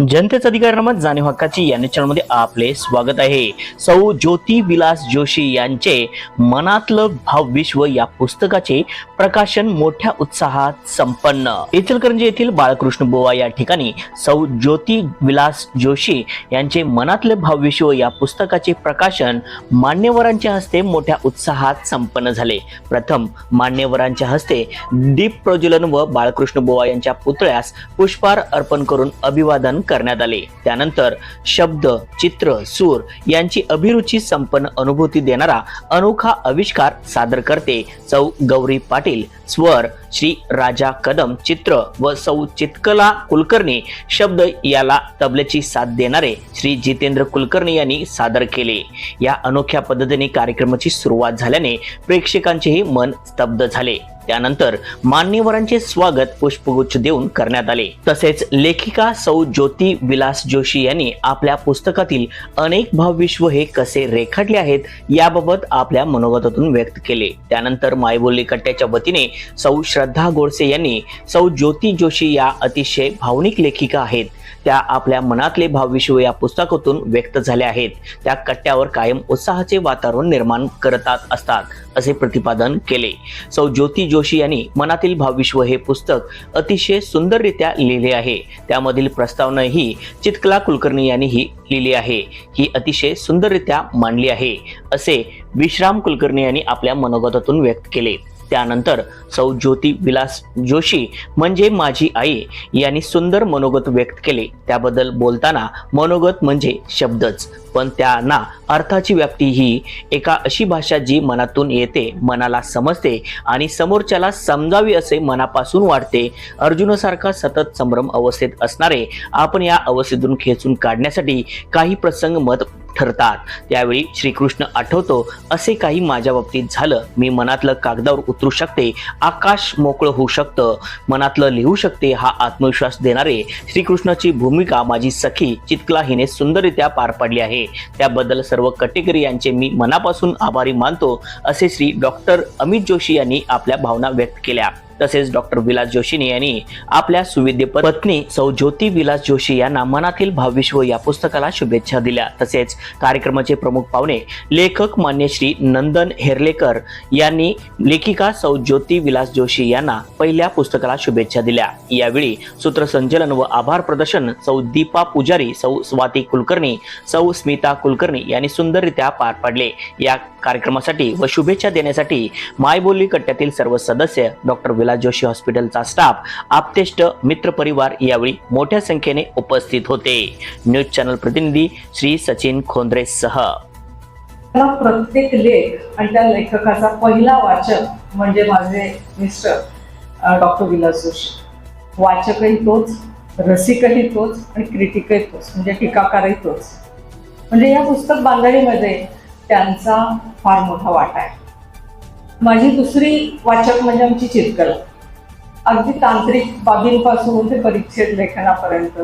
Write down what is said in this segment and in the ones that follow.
जनतेचा अधिकार नामक जाणीव हक्काची या चॅनलमध्ये आपले स्वागत आहे। सौ ज्योती विलास जोशी यांचे मनातलं भावविश्व या पुस्तकाचे प्रकाशन मोठ्या उत्साहात संपन्न। इचलकरंजी येथील बाळकृष्ण बुवा या ठिकाणी सौ ज्योती विलास जोशी यांचे मनातलं भावविश्व या पुस्तकाचे प्रकाशन मान्यवरांच्या हस्ते मोठ्या उत्साहात संपन्न झाले। प्रथम मान्यवरांच्या हस्ते दीप प्रज्वलन व बाळकृष्ण बुवा यांच्या पुतळ्यास पुष्पहार अर्पण करून अभिवादन करण्यात आले। त्यानंतर शब्द, चित्र, सूर यांची अभिरुची संपन्न अनुभूती देणारा अनोखा आविष्कार सादर करते सौ गौरी पाटील, स्वर श्री राजा कदम, चित्र व सौ चितकला कुलकर्णी, शब्द याला तबल्याची साथ देणारे श्री जितेंद्र कुलकर्णी यांनी सादर केले। या अनोख्या पद्धतीने कार्यक्रमाची सुरुवात झाल्याने प्रेक्षकांचेही मन स्तब्ध झाले। त्यानंतर मान्यवरांचे स्वागत पुष्पगुच्छ देऊन करण्यात आले। तसेच लेखिका सौ ज्योती विलास जोशी यांनी आपल्या पुस्तकातील अनेक भावविश्व हे कसे रेखाटले आहेत याबाबत आपल्या मनोगतातून व्यक्त केले। त्यानंतर मायबोली कट्ट्याच्या वतीने सौ श्रद्धा गोडसे यांनी सौ ज्योती जोशी या अतिशय भावनिक लेखिका आहेत, त्या आपल्या मनातले भावविश्व या पुस्तकातून व्यक्त झाल्या आहेत, त्या कट्ट्यावर कायम उत्साहाचे वातावरण निर्माण करतात असतात असे प्रतिपादन केले। सौ ज्योती जोशी यांनी मनातील भावविश्व हे पुस्तक अतिशय सुंदररित्या लिहिले आहे। त्यामधील प्रस्तावना ही चितकला कुलकर्णी यांनी ही लिहिली आहे, ही अतिशय सुंदररित्या मांडली आहे असे विश्राम कुलकर्णी यांनी आपल्या मनोगतातून व्यक्त केले। त्यानंतर सौ ज्योती विलास जोशी म्हणजे माझी आई यांनी सुंदर मनोगत व्यक्त केले। त्याबद्दल बोलताना मनोगत म्हणजे शब्दच, पण त्यांना अर्थाची व्याप्ती ही एका अशी भाषा जी मनातून येते, मनाला समजते आणि समोरच्याला समजावी असे मनापासून वाटते। अर्जुनासारखा सतत संभ्रम अवस्थेत असणारे आपण या अवस्थेतून खेचून काढण्यासाठी काही प्रसंग मत ठरतात, त्यावेळी श्रीकृष्ण आठवतो असे काही माझ्या बाबतीत झालं। मी मनातलं कागदावर उतरू शकते, आकाश मोकळं होऊ शकतं, मनातलं लिहू शकते हा आत्मविश्वास देणारे श्रीकृष्णाची भूमिका माझी सखी चितकला हिने सुंदररित्या पार पाडली आहे। त्याबद्दल सर्व कटेकरी यांचे मी मनापासून आभारी मानतो असे श्री डॉक्टर अमित जोशी यांनी आपल्या भावना व्यक्त केल्या। तसेच डॉक्टर विलास जोशी यांनी आपल्या सुविद्य पत्नी सौ ज्योती विलास जोशी यांना मनातील भावविश्व या पुस्तकाला शुभेच्छा दिल्या। तसेच कार्यक्रमाचे प्रमुख पाहुणे लेखक मान्य श्री नंदन हेरलेकर यांनी लेखिका सौ ज्योती विलास जोशी यांना पहिल्या पुस्तकाला शुभेच्छा दिल्या। यावेळी सूत्रसंचलन व आभार प्रदर्शन सौ दीपा पुजारी, सौ स्वाती कुलकर्णी, सौ स्मिता कुलकर्णी यांनी सुंदररित्या पार पाडले। या कार्यक्रमासाठी व शुभेच्छा देण्यासाठी मायबोली कट्ट्यातील सर्व सदस्य, डॉक्टर विलास जोशी हॉस्पिटलचा स्टाफ, आप्तेष्ट, मित्र परिवार यावेळी मोठ्या संख्येने उपस्थित होते। न्यूज चॅनल प्रतिनिधी श्री सचिन खोंद्रे सह प्रत्येक लेख आणि त्या लेखकाचा पहिला वाचक म्हणजे माझे मिस्टर डॉक्टर विलास जोशी। वाचकही तोच, रसिकही तोच आणि क्रिटिकही तोच, म्हणजे टीकाकारही तोच। म्हणजे या पुस्तक बांधणीमध्ये त्यांचा फार मोठा वाटा आहे। माझी दुसरी वाचक म्हणजे आमची चितकला। अगदी तांत्रिक बाबींपासून ते परिच्छेद लेखनापर्यंत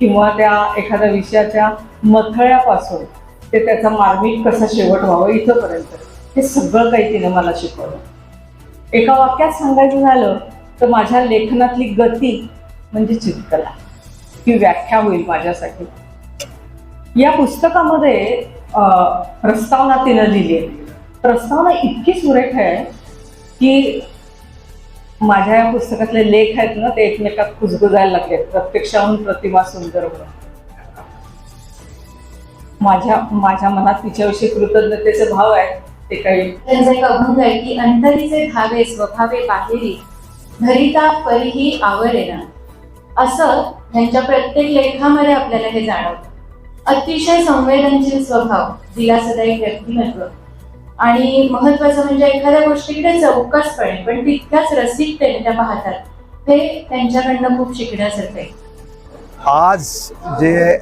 किंवा त्या एखाद्या विषयाच्या मथळ्यापासून ते त्याचा मार्मिक कसा शेवट व्हावा इथंपर्यंत हे सगळं काही तिने मला शिकवलं। एका वाक्यात सांगायचं झालं तर माझ्या लेखनातली गती म्हणजे चितकला, ही व्याख्या होईल माझ्यासाठी। या पुस्तकामध्ये प्रस्तावना तिनं लिहिली आहे। प्रस्तावना इतकी सुरेख आहे की माझ्या या पुस्तकातले लेख आहेत ना ते एकमेकात कुजबुजायला लागले, प्रत्यक्षाहून प्रतिमा सुंदर म्हणून। माझ्या मनात तिच्याविषयी कृतज्ञतेचे भाव आहेत। ते काही त्यांचा एक अभंग आहे की अंतरीचे धावे स्वभावे बाहेरी धरिता परीही आवरेना, असं त्यांच्या प्रत्येक लेखामध्ये आपल्याला हे जाणवतं। अतिशय संवेदनशील स्वभाव, दिलासादायक व्यक्तिमत्व आणि महत्वाचं म्हणजे एखाद्या गोष्टीकडे चौकसपणे पण तितक्याच रसिकतेने त्या पाहतात, हे त्यांच्याकडनं खूप शिकण्यासारखं आहे। आज जे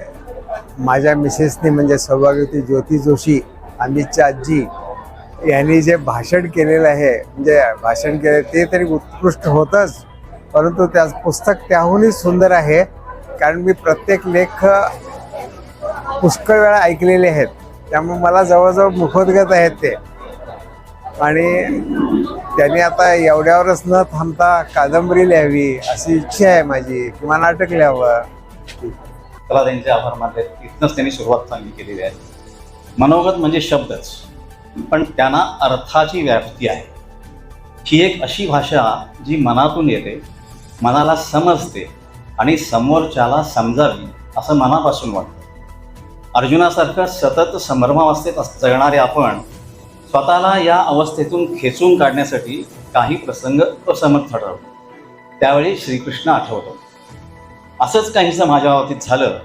माझ्या मिसेसने म्हणजे सौभाग्यवती ज्योती जोशी, अमितच्या आजी यांनी जे भाषण केलेलं आहे, म्हणजे भाषण केले ते तरी उत्कृष्ट होतंच, परंतु त्या पुस्तक त्याहूनही सुंदर आहे। कारण मी प्रत्येक लेख पुष्कळ वेळा ऐकलेले आहेत, त्यामुळे मला जवळजवळ मुखोद्गत आहेत ते। आणि त्यांनी आता एवढ्यावरच न थांबता कादंबरी लिहावी अशी इच्छा आहे माझी, किंवा नाटक लिहावं। त्याला त्यांचे आभार मानले. इथनंच त्यांनी सुरुवात चांगली केलेली आहे. मनोगत म्हणजे शब्दच, पण त्यांना अर्थाची व्याप्ती आहे. ही एक अशी भाषा जी मनातून येते, मनाला समजते आणि समोरच्याला समजावी असं मनापासून वाटतं. अर्जुनासारखं सतत संभ्रमावस्थेत जगणारे आपण स्वतःला या अवस्थेतून खेचून काढण्यासाठी काही प्रसंग असमर्थ ठरवतो. त्यावेळी श्रीकृष्ण आठवतो. असंच काहीसं माझ्या बाबतीत झालं.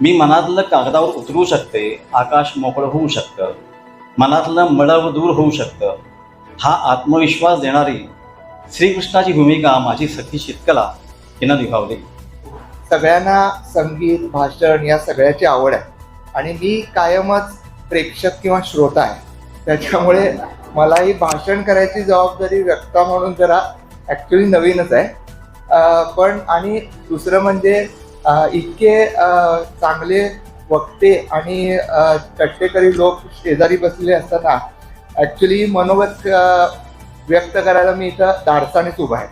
मी मनातलं कागदावर उतरू शकते, आकाश मोकळं होऊ शकतं, मनातलं मळव दूर होऊ शकतं. हा आत्मविश्वास देणारी श्रीकृष्णाची भूमिका माझी सखी शीतकला हिनं निभावली. सगळ्यांना संगीत, भाषण या सगळ्याची आवड आहे आणि मी कायमच प्रेक्षक किंवा श्रोता आहे. त्याच्यामुळे मलाही भाषण करायची जबाबदारी वक्ता म्हणून जरा ॲक्च्युली नवीनच आहे. पण आणि दुसरं म्हणजे इतके चांगले वक्ते आणि चट्टेकरी लोक शेजारी बसलेले असताना ॲक्च्युली मनोगत व्यक्त करायला मी इथं धाडसानेच उभा आहे.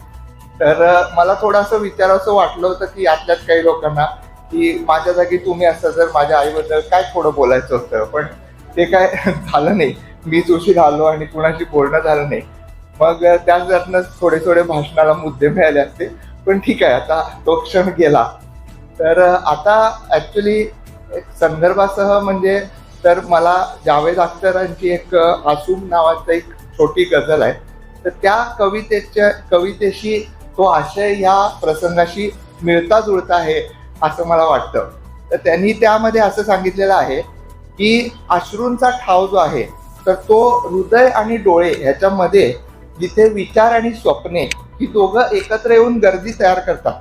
तर मला थोडंसं विचारावंसं वाटलं होतं की यातल्याच काही लोकांना की माझ्या जागी तुम्ही असता तर माझ्या आईबद्दल काय थोडं बोलायचं होतं, पण ते काय झालं नाही. मीच उशीर आलो आणि कुणाशी बोलणं झालं नाही. मग त्याच थोडे भाषणाला मुद्दे मिळाले असते, पण ठीक आहे, आता तो क्षण गेला. तर आता ॲक्च्युली एक संदर्भासह म्हणजे तर मला जावेद अख्तरांची एक आसूम नावाचं एक छोटी गझल आहे. तर त्या कवितेशी तो आशय ह्या प्रसंगाशी मिळता जुळता आहे असं मला वाटतं. तर त्यांनी त्यामध्ये असं सांगितलेलं आहे की अश्रूंचा ठाव जो आहे तर तो हृदय आणि डोळे ह्याच्यामध्ये जिथे विचार आणि स्वप्ने ही दोघं एकत्र येऊन गर्दी तयार करतात,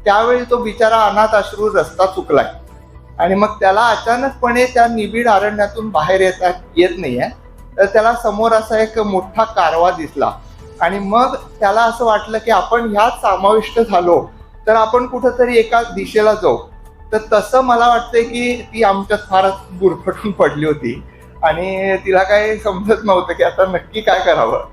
त्यावेळी तो बिचारा अनाथ अश्रू रस्ता चुकलाय आणि मग त्याला अचानकपणे त्या निबिड अरण्यातून बाहेर येत नाहीये. तर त्याला समोर असा एक मोठा कारवा दिसला आणि मग त्याला असं वाटलं की आपण ह्यात समाविष्ट झालो तर आपण कुठंतरी एका दिशेला जाऊ. तर तसं मला वाटतंय की ती आमच्यात फारच गुरफटून पडली होती आणि तिला काही समजत नव्हतं की आता नक्की काय करावं.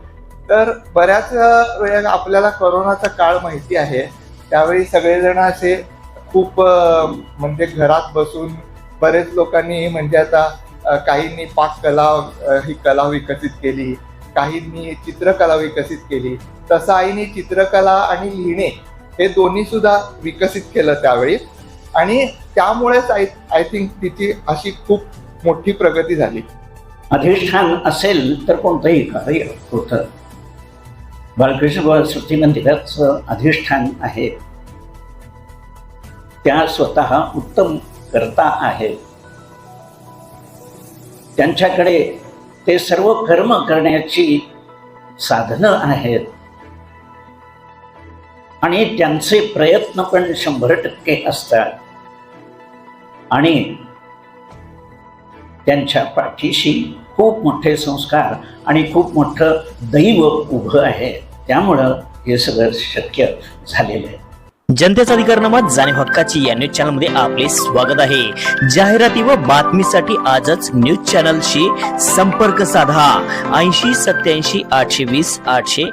तर बऱ्याच वेळेला आपल्याला कोरोनाचा काळ माहिती आहे, त्यावेळी सगळेजण असे खूप म्हणजे घरात बसून बरेच लोकांनी म्हणजे आता काहींनी पाककला ही कला विकसित केली, काहींनी चित्रकला विकसित केली. तसं आईने चित्रकला आणि लिहिणे हे दोन्ही सुद्धा विकसित केलं त्यावेळी आणि त्यामुळेच आय थिंक तिची अशी खूप मोठी प्रगती झाली. अधिष्ठान असेल तर कोणतंही कार्य होतं. बालकृष्ण स्मृती मंदिराचं अधिष्ठान आहे. त्या स्वतः उत्तम कर्ता आहेत. त्यांच्याकडे ते सर्व कर्म करण्याची साधनं आहेत आणि त्यांचे प्रयत्न पण 100% असतात आणि त्यांच्या पाठीशी खूप मोठे संस्कार आणि खूप मोठं दैव उभं आहे. त्यामुळं हे सगळं शक्य झालेलं आहे. जनतेचा अधिकारनामा जाणीव हक्काची या न्यूज चॅनलमध्ये आपले स्वागत आहे. जाहिराती व बातमीसाठी आजच न्यूज चॅनलशी संपर्क साधा. 80 87 820 800